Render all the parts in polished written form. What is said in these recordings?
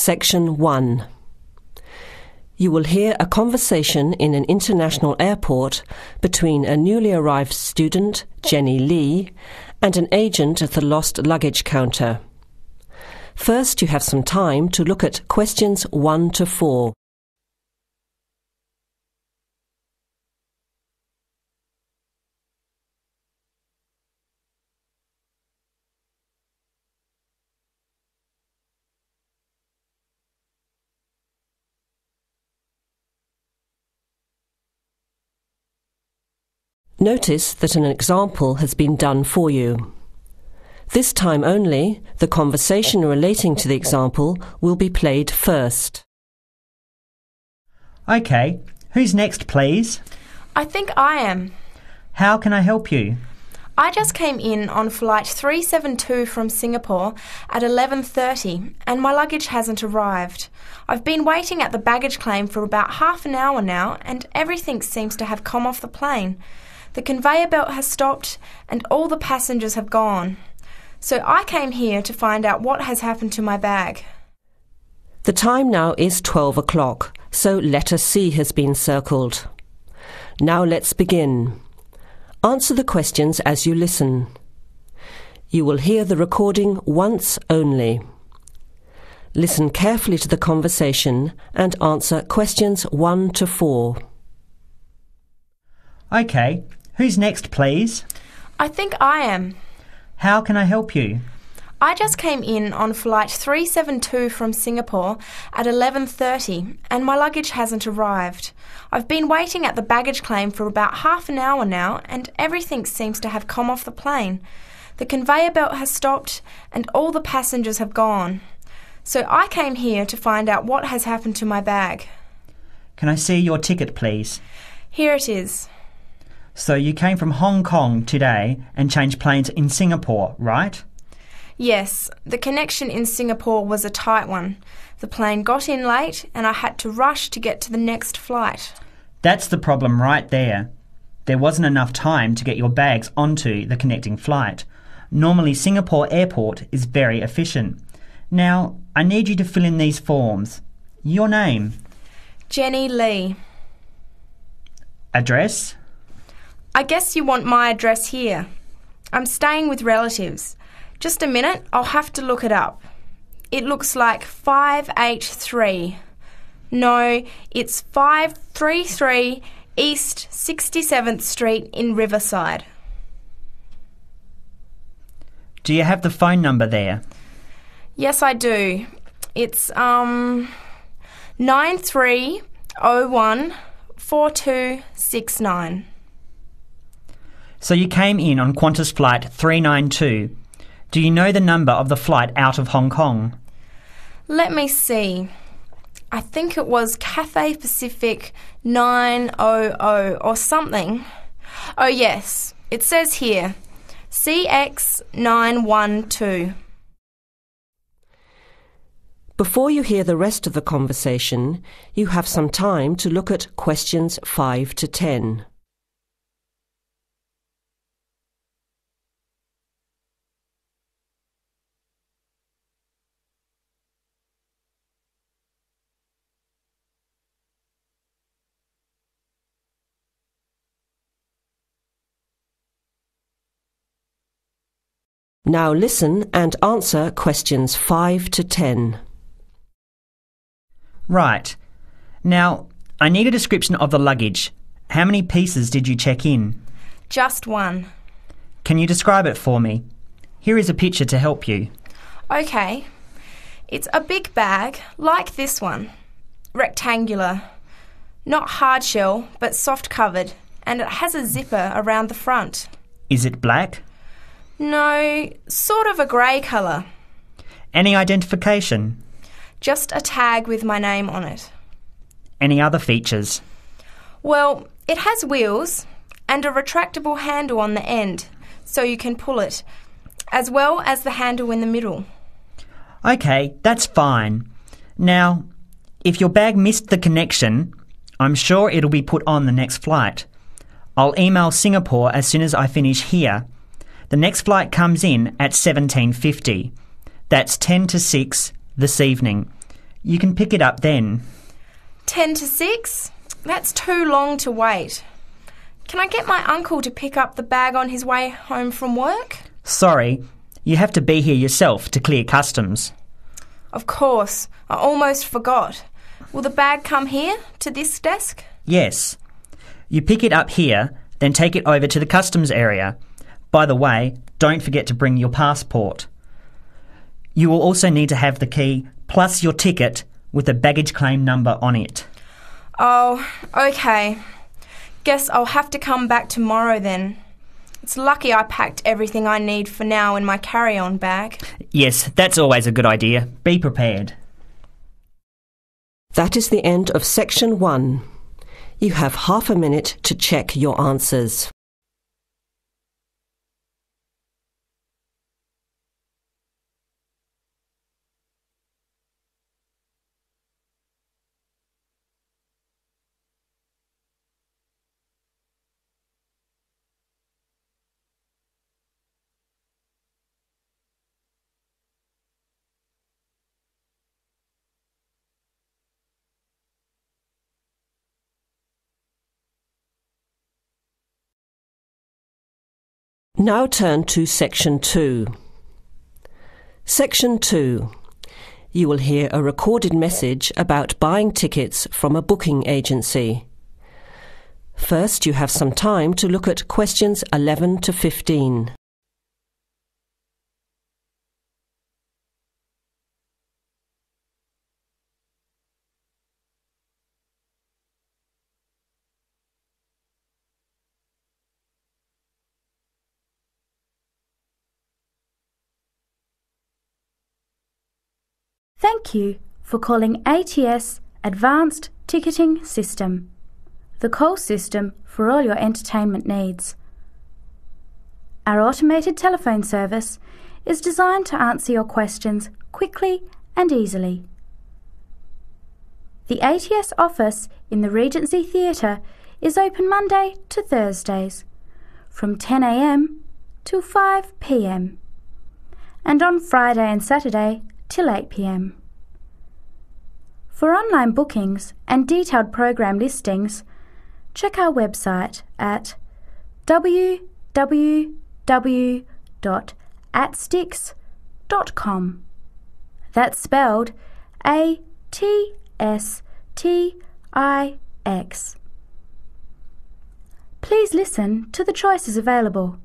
Section 1. You will hear a conversation in an international airport between a newly arrived student, Jenny Lee, and an agent at the lost luggage counter. First, you have some time to look at questions 1 to 4. Notice that an example has been done for you. This time only, the conversation relating to the example will be played first. OK, who's next, please? I think I am. How can I help you? I just came in on flight 372 from Singapore at 11:30 and my luggage hasn't arrived. I've been waiting at the baggage claim for about half an hour now and everything seems to have come off the plane. The conveyor belt has stopped and all the passengers have gone. So I came here to find out what has happened to my bag. The time now is 12 o'clock, so letter C has been circled. Now let's begin. Answer the questions as you listen. You will hear the recording once only. Listen carefully to the conversation and answer questions 1 to 4. OK, who's next, please? I think I am. How can I help you? I just came in on flight 372 from Singapore at 11:30 and my luggage hasn't arrived. I've been waiting at the baggage claim for about half an hour now and everything seems to have come off the plane. The conveyor belt has stopped and all the passengers have gone. So I came here to find out what has happened to my bag. Can I see your ticket, please? Here it is. So you came from Hong Kong today and changed planes in Singapore, right? Yes, the connection in Singapore was a tight one. The plane got in late and I had to rush to get to the next flight. That's the problem right there. There wasn't enough time to get your bags onto the connecting flight. Normally Singapore Airport is very efficient. Now, I need you to fill in these forms. Your name? Jenny Lee. Address? I guess you want my address here. I'm staying with relatives. Just a minute, I'll have to look it up. It looks like 583. No, it's 533 East 67th Street in Riverside. Do you have the phone number there? Yes, I do. It's 9301 4269. So you came in on Qantas flight 392. Do you know the number of the flight out of Hong Kong? Let me see. I think it was Cathay Pacific 900 or something. Oh yes, it says here, CX 912. Before you hear the rest of the conversation, you have some time to look at questions 5 to 10. Now listen and answer questions 5 to 10. Right. Now, I need a description of the luggage. How many pieces did you check in? Just one. Can you describe it for me? Here is a picture to help you. Okay. It's a big bag, like this one. Rectangular. Not hard shell, but soft covered, and it has a zipper around the front. Is it black? No, sort of a grey colour. Any identification? Just a tag with my name on it. Any other features? Well, it has wheels and a retractable handle on the end, so you can pull it, as well as the handle in the middle. OK, that's fine. Now, if your bag missed the connection, I'm sure it'll be put on the next flight. I'll email Singapore as soon as I finish here. The next flight comes in at 17:50. That's 10 to 6 this evening. You can pick it up then. 10 to 6? That's too long to wait. Can I get my uncle to pick up the bag on his way home from work? Sorry, you have to be here yourself to clear customs. Of course, I almost forgot. Will the bag come here, to this desk? Yes. You pick it up here, then take it over to the customs area. By the way, don't forget to bring your passport. You will also need to have the key plus your ticket with a baggage claim number on it. Oh, okay. Guess I'll have to come back tomorrow then. It's lucky I packed everything I need for now in my carry-on bag. Yes, that's always a good idea. Be prepared. That is the end of section 1. You have half a minute to check your answers. Now turn to Section 2. Section 2. You will hear a recorded message about buying tickets from a booking agency. First, you have some time to look at questions 11 to 15. Thank you for calling ATS Advanced Ticketing System, the call system for all your entertainment needs. Our automated telephone service is designed to answer your questions quickly and easily. The ATS office in the Regency Theatre is open Monday to Thursdays from 10 a.m. till 5 p.m. and on Friday and Saturday till 8 p.m. For online bookings and detailed program listings, check our website at www.atstix.com. That's spelled ATSTIX. Please listen to the choices available.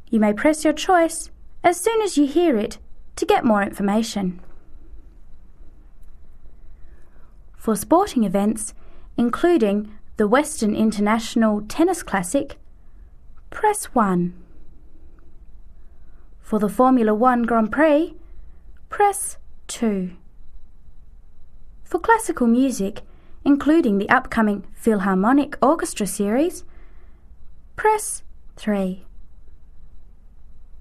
You may press your choice as soon as you hear it to get more information. For sporting events, including the Western International Tennis Classic, press 1. For the Formula 1 Grand Prix, press 2. For classical music, including the upcoming Philharmonic Orchestra series, press 3.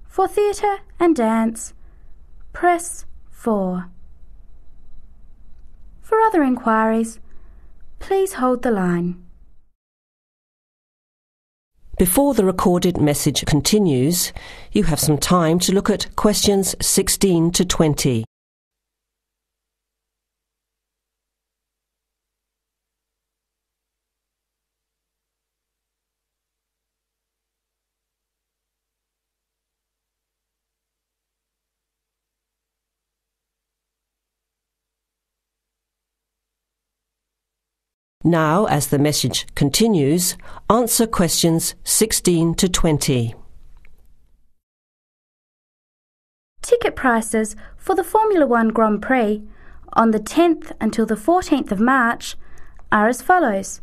For theatre and dance, press 4. For other inquiries, please hold the line. Before the recorded message continues, you have some time to look at questions 16 to 20. Now, as the message continues, answer questions 16 to 20. Ticket prices for the Formula 1 Grand Prix on the 10th until the 14th of March are as follows.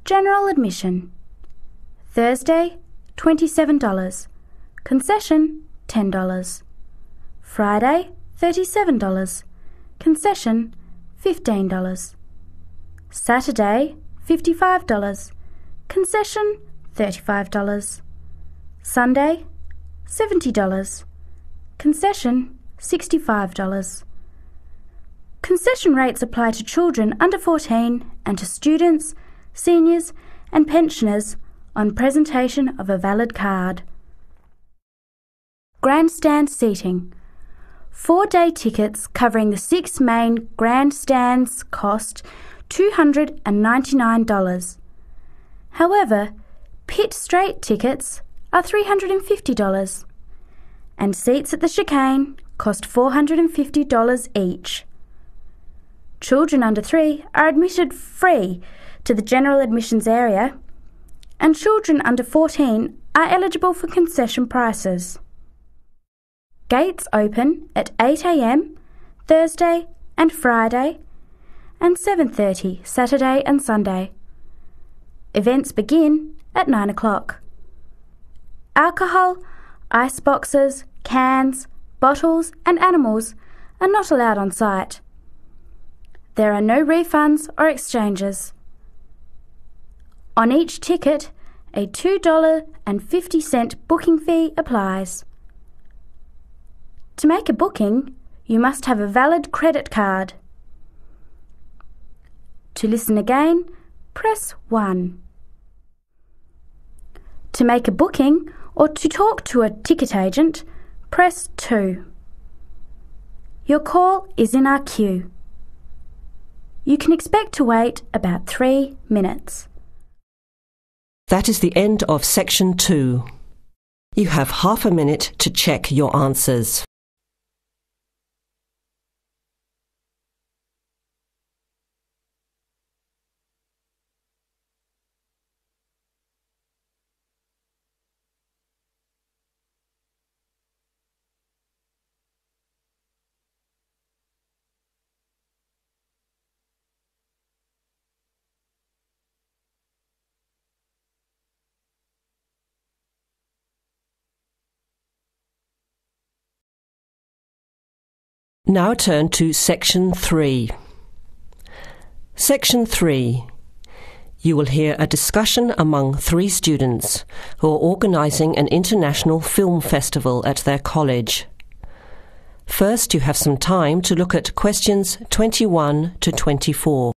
General admission. Thursday, $27. Concession, $10. Friday, $37. Concession, $15. Saturday, $55. Concession, $35. Sunday, $70. Concession, $65. Concession rates apply to children under 14 and to students, seniors and pensioners on presentation of a valid card. Grandstand seating. 4-day tickets covering the 6 main grandstands cost $299. However, pit straight tickets are $350, and seats at the chicane cost $450 each. Children under 3 are admitted free to the general admissions area, and children under 14 are eligible for concession prices. Gates open at 8 a.m. Thursday and Friday, and 7:30 Saturday and Sunday. Events begin at 9 o'clock. Alcohol, ice boxes, cans, bottles and animals are not allowed on site. There are no refunds or exchanges. On each ticket, a $2.50 booking fee applies. To make a booking, you must have a valid credit card. To listen again, press 1. To make a booking or to talk to a ticket agent, press 2. Your call is in our queue. You can expect to wait about 3 minutes. That is the end of section 2. You have half a minute to check your answers. Now turn to Section 3. Section 3. You will hear a discussion among 3 students who are organising an international film festival at their college. First, you have some time to look at questions 21 to 24.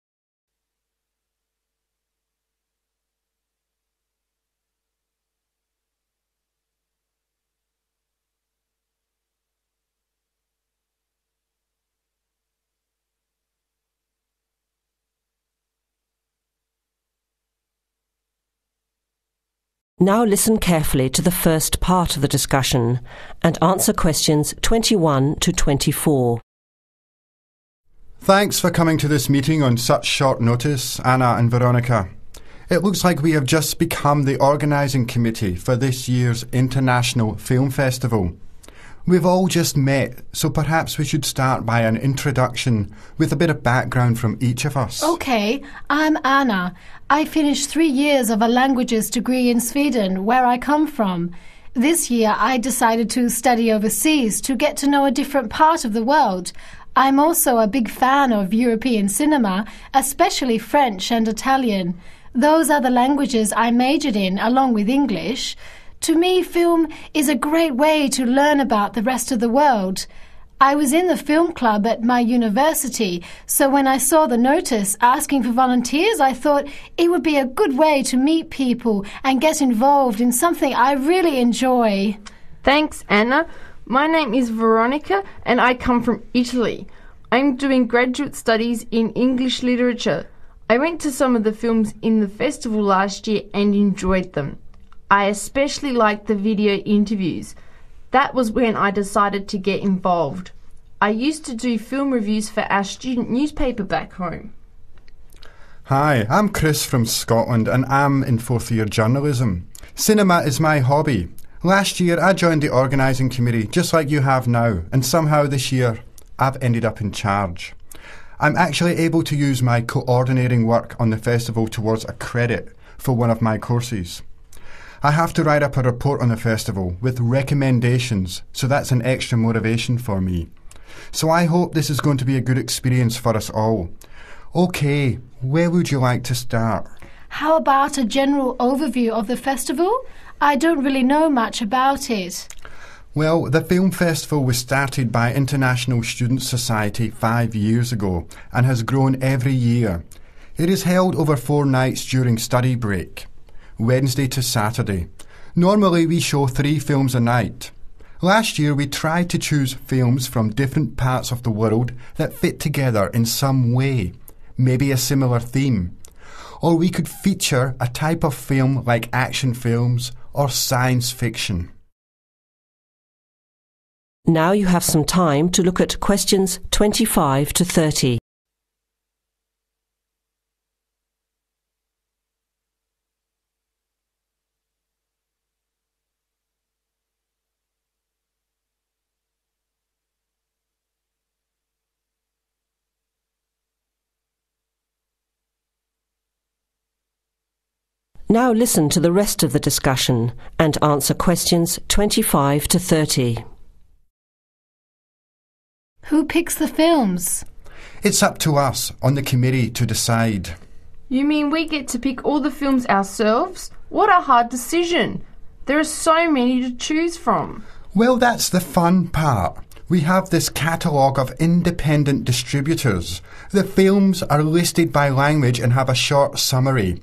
Now listen carefully to the first part of the discussion and answer questions 21 to 24. Thanks for coming to this meeting on such short notice, Anna and Veronica. It looks like we have just become the organising committee for this year's International Film Festival. We've all just met, so perhaps we should start by an introduction with a bit of background from each of us. Okay, I'm Anna. I finished 3 years of a languages degree in Sweden, where I come from. This year I decided to study overseas to get to know a different part of the world. I'm also a big fan of European cinema, especially French and Italian. Those are the languages I majored in, along with English. To me, film is a great way to learn about the rest of the world. I was in the film club at my university, so when I saw the notice asking for volunteers, I thought it would be a good way to meet people and get involved in something I really enjoy. Thanks, Anna. My name is Veronica and I come from Italy. I'm doing graduate studies in English literature. I went to some of the films in the festival last year and enjoyed them. I especially liked the video interviews. That was when I decided to get involved. I used to do film reviews for our student newspaper back home. Hi, I'm Chris from Scotland and I'm in 4th year journalism. Cinema is my hobby. Last year I joined the organising committee just like you have now, and somehow this year I've ended up in charge. I'm actually able to use my coordinating work on the festival towards a credit for one of my courses. I have to write up a report on the festival with recommendations, so that's an extra motivation for me. So I hope this is going to be a good experience for us all. OK, where would you like to start? How about a general overview of the festival? I don't really know much about it. Well, the film festival was started by International Student Society 5 years ago and has grown every year. It is held over 4 nights during study break, Wednesday to Saturday. Normally we show 3 films a night. Last year we tried to choose films from different parts of the world that fit together in some way, maybe a similar theme. Or we could feature a type of film like action films or science fiction. Now you have some time to look at questions 25 to 30. Now listen to the rest of the discussion and answer questions 25 to 30. Who picks the films? It's up to us on the committee to decide. You mean we get to pick all the films ourselves? What a hard decision. There are so many to choose from. Well, that's the fun part. We have this catalogue of independent distributors. The films are listed by language and have a short summary.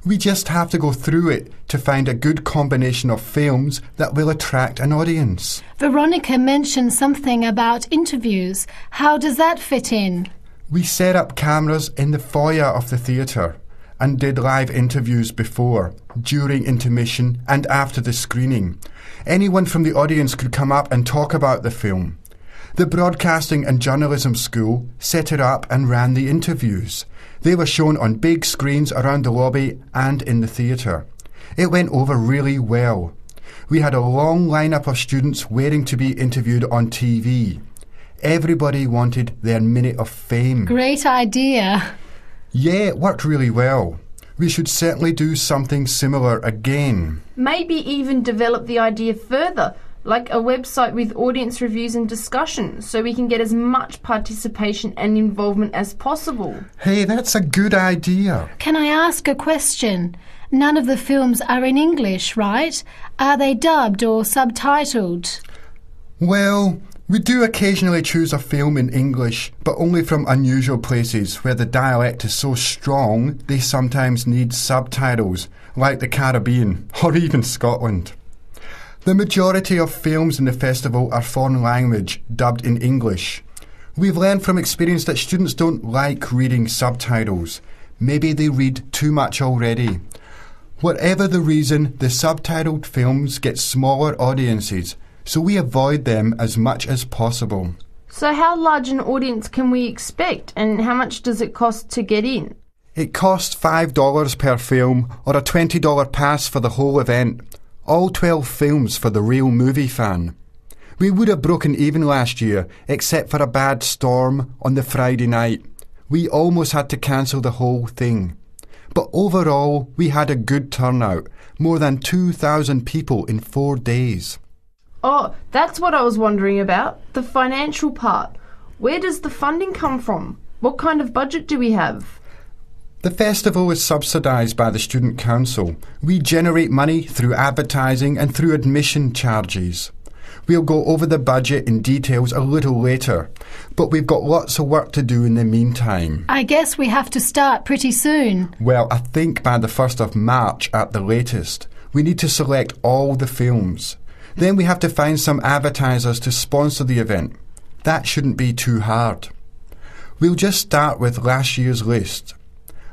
We just have to go through it to find a good combination of films that will attract an audience. Veronica mentioned something about interviews. How does that fit in? We set up cameras in the foyer of the theatre and did live interviews before, during intermission and after the screening. Anyone from the audience could come up and talk about the film. The Broadcasting and Journalism School set it up and ran the interviews. They were shown on big screens around the lobby and in the theatre. It went over really well. We had a long lineup of students waiting to be interviewed on TV. Everybody wanted their minute of fame. Great idea. Yeah, it worked really well. We should certainly do something similar again. Maybe even develop the idea further, like a website with audience reviews and discussion, so we can get as much participation and involvement as possible. Hey, that's a good idea. Can I ask a question? None of the films are in English, right? Are they dubbed or subtitled? Well, we do occasionally choose a film in English, but only from unusual places where the dialect is so strong they sometimes need subtitles, like the Caribbean or even Scotland. The majority of films in the festival are foreign language, dubbed in English. We've learned from experience that students don't like reading subtitles. Maybe they read too much already. Whatever the reason, the subtitled films get smaller audiences, so we avoid them as much as possible. So how large an audience can we expect, and how much does it cost to get in? It costs $5 per film or a $20 pass for the whole event. All 12 films for the real movie fan. We would have broken even last year, except for a bad storm on the Friday night. We almost had to cancel the whole thing. But overall, we had a good turnout, more than 2,000 people in 4 days. Oh, that's what I was wondering about, the financial part. Where does the funding come from? What kind of budget do we have? The festival is subsidised by the Student Council. We generate money through advertising and through admission charges. We'll go over the budget in details a little later, but we've got lots of work to do in the meantime. I guess we have to start pretty soon. Well, I think by the 1st of March at the latest. We need to select all the films. Then we have to find some advertisers to sponsor the event. That shouldn't be too hard. We'll just start with last year's list.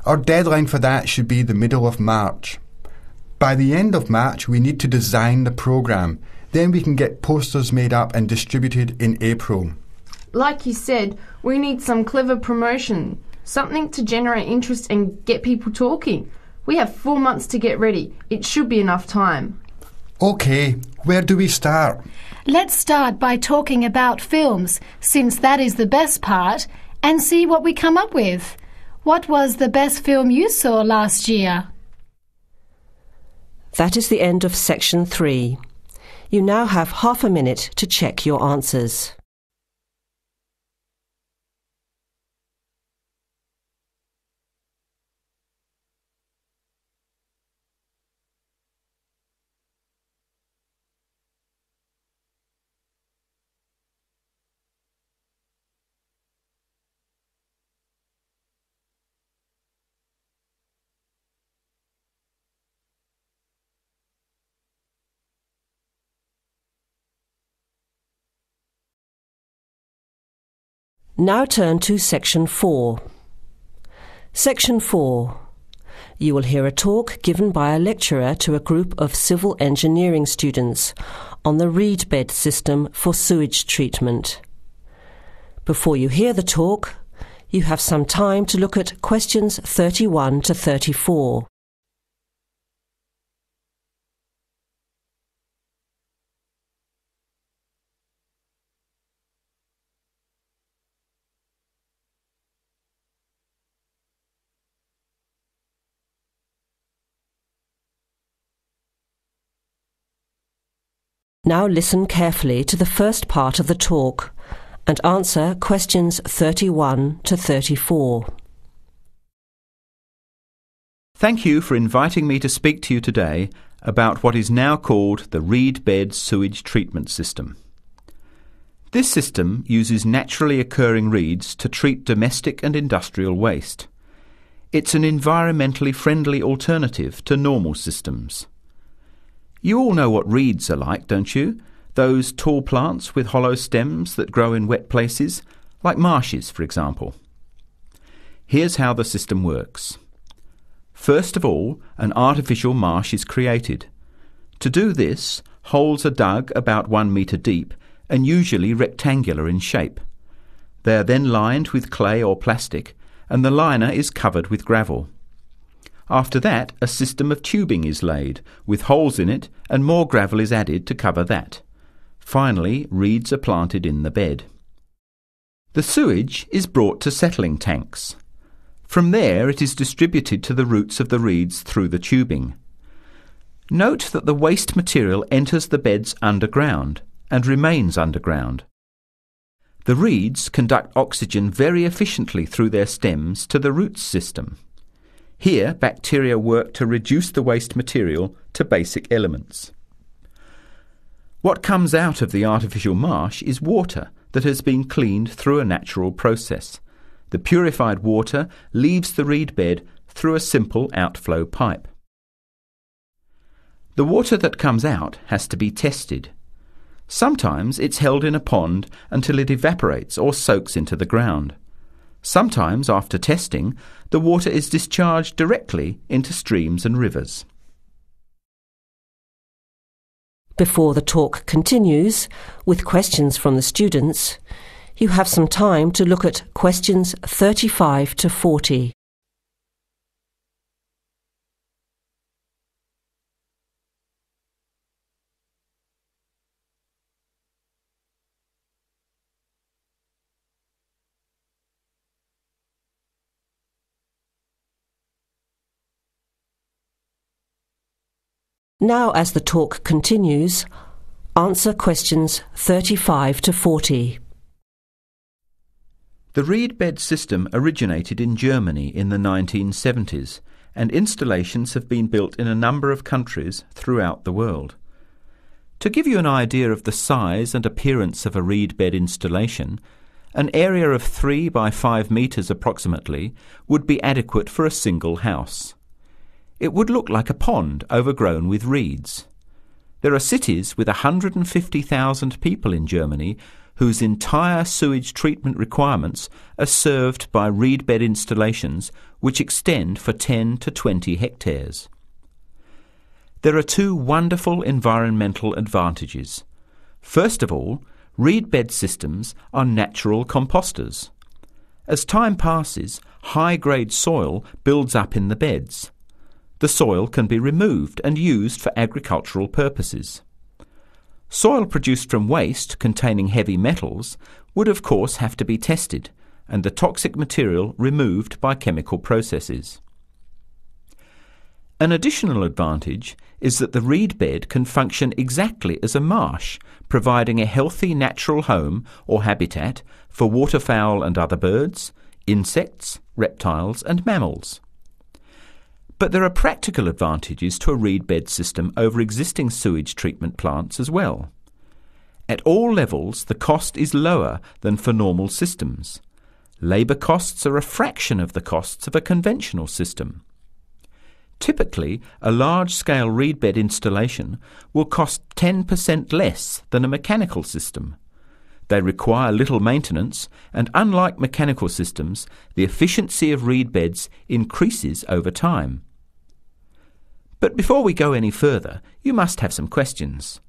Our deadline for that should be the middle of March. By the end of March, we need to design the programme. Then we can get posters made up and distributed in April. Like you said, we need some clever promotion, something to generate interest and get people talking. We have 4 months to get ready. It should be enough time. OK, where do we start? Let's start by talking about films, since that is the best part, and see what we come up with. What was the best film you saw last year? That is the end of section 3. You now have half a minute to check your answers. Now turn to Section 4. Section 4. You will hear a talk given by a lecturer to a group of civil engineering students on the Reedbed system for sewage treatment. Before you hear the talk, you have some time to look at questions 31 to 34. Now listen carefully to the first part of the talk and answer questions 31 to 34. Thank you for inviting me to speak to you today about what is now called the Reedbed sewage treatment system. This system uses naturally occurring reeds to treat domestic and industrial waste. It's an environmentally friendly alternative to normal systems. You all know what reeds are like, don't you? Those tall plants with hollow stems that grow in wet places, like marshes, for example. Here's how the system works. First of all, an artificial marsh is created. To do this, holes are dug about 1 metre deep and usually rectangular in shape. They are then lined with clay or plastic, and the liner is covered with gravel. After that, a system of tubing is laid, with holes in it, and more gravel is added to cover that. Finally, reeds are planted in the bed. The sewage is brought to settling tanks. From there, it is distributed to the roots of the reeds through the tubing. Note that the waste material enters the beds underground and remains underground. The reeds conduct oxygen very efficiently through their stems to the roots system. Here, bacteria work to reduce the waste material to basic elements. What comes out of the artificial marsh is water that has been cleaned through a natural process. The purified water leaves the reed bed through a simple outflow pipe. The water that comes out has to be tested. Sometimes it's held in a pond until it evaporates or soaks into the ground. Sometimes, after testing, the water is discharged directly into streams and rivers. Before the talk continues, with questions from the students, you have some time to look at questions 35 to 40. Now, as the talk continues, answer questions 35 to 40. The Reedbed system originated in Germany in the 1970s, and installations have been built in a number of countries throughout the world. To give you an idea of the size and appearance of a reedbed installation, an area of 3 by 5 metres approximately would be adequate for a single house. It would look like a pond overgrown with reeds. There are cities with 150,000 people in Germany whose entire sewage treatment requirements are served by reedbed installations which extend for 10 to 20 hectares. There are 2 wonderful environmental advantages. First of all, reedbed systems are natural composters. As time passes, high-grade soil builds up in the beds. The soil can be removed and used for agricultural purposes. Soil produced from waste containing heavy metals would of course have to be tested and the toxic material removed by chemical processes. An additional advantage is that the reedbed can function exactly as a marsh, providing a healthy natural home or habitat for waterfowl and other birds, insects, reptiles and mammals. But there are practical advantages to a reedbed system over existing sewage treatment plants as well. At all levels, the cost is lower than for normal systems. Labour costs are a fraction of the costs of a conventional system. Typically, a large-scale reedbed installation will cost 10% less than a mechanical system. They require little maintenance, and unlike mechanical systems, the efficiency of reed beds increases over time. But before we go any further, you must have some questions.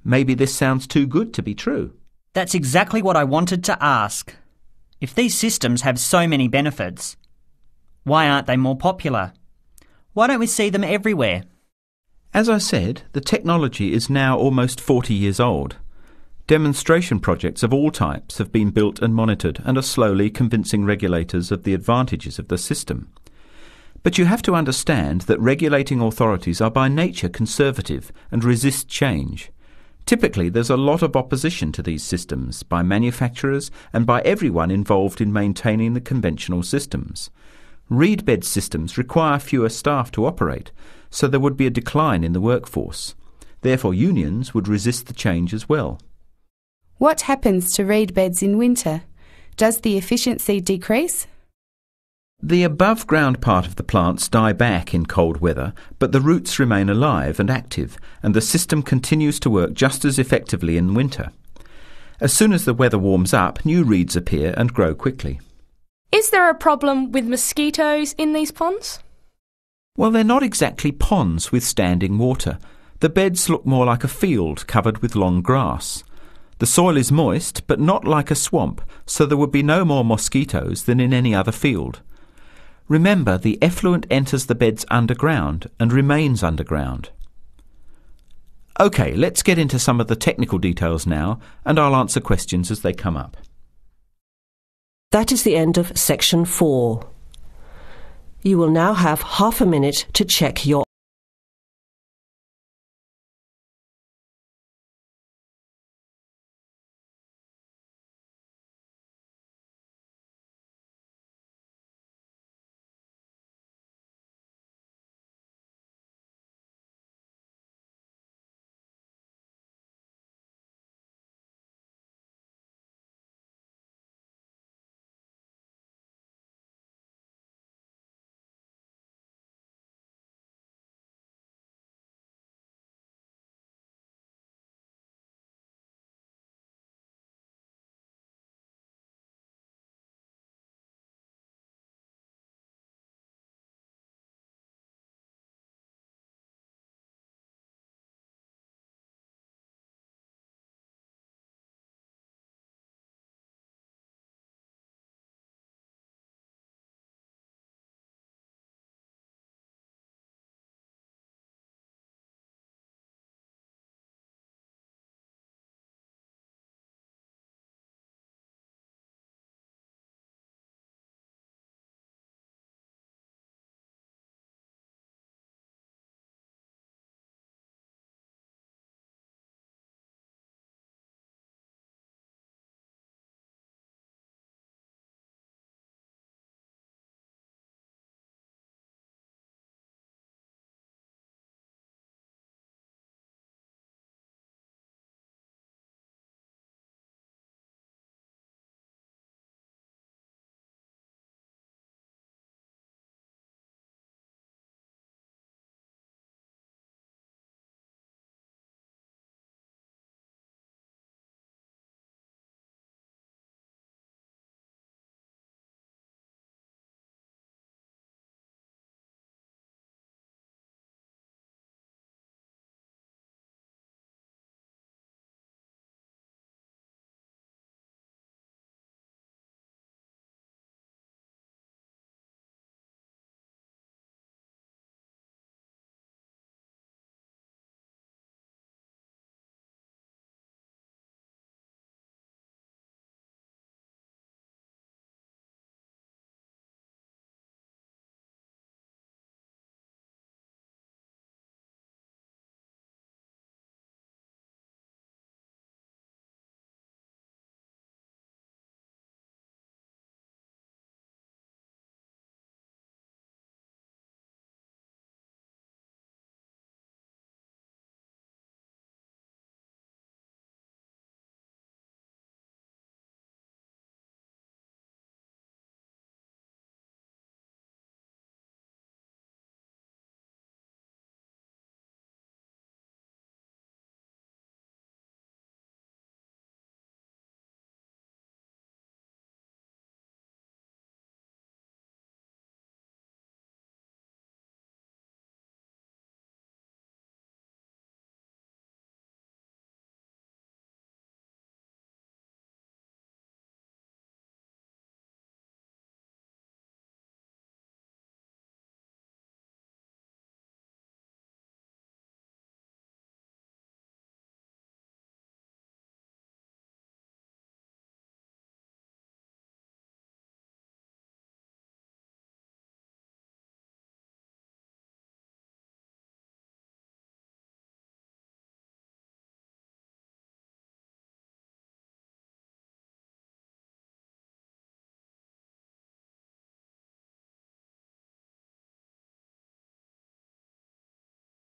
Maybe this sounds too good to be true. That's exactly what I wanted to ask. If these systems have so many benefits, why aren't they more popular? Why don't we see them everywhere? As I said, the technology is now almost 40 years old. Demonstration projects of all types have been built and monitored and are slowly convincing regulators of the advantages of the system. But you have to understand that regulating authorities are by nature conservative and resist change. Typically, there's a lot of opposition to these systems by manufacturers and by everyone involved in maintaining the conventional systems. Reedbed systems require fewer staff to operate, so there would be a decline in the workforce. Therefore, unions would resist the change as well. What happens to reed beds in winter? Does the efficiency decrease? The above-ground part of the plants die back in cold weather, but the roots remain alive and active, and the system continues to work just as effectively in winter. As soon as the weather warms up, new reeds appear and grow quickly. Is there a problem with mosquitoes in these ponds? Well, they're not exactly ponds with standing water. The beds look more like a field covered with long grass. The soil is moist, but not like a swamp, so there would be no more mosquitoes than in any other field. Remember, the effluent enters the beds underground and remains underground. OK, let's get into some of the technical details now, and I'll answer questions as they come up. That is the end of section 4. You will now have half a minute to check your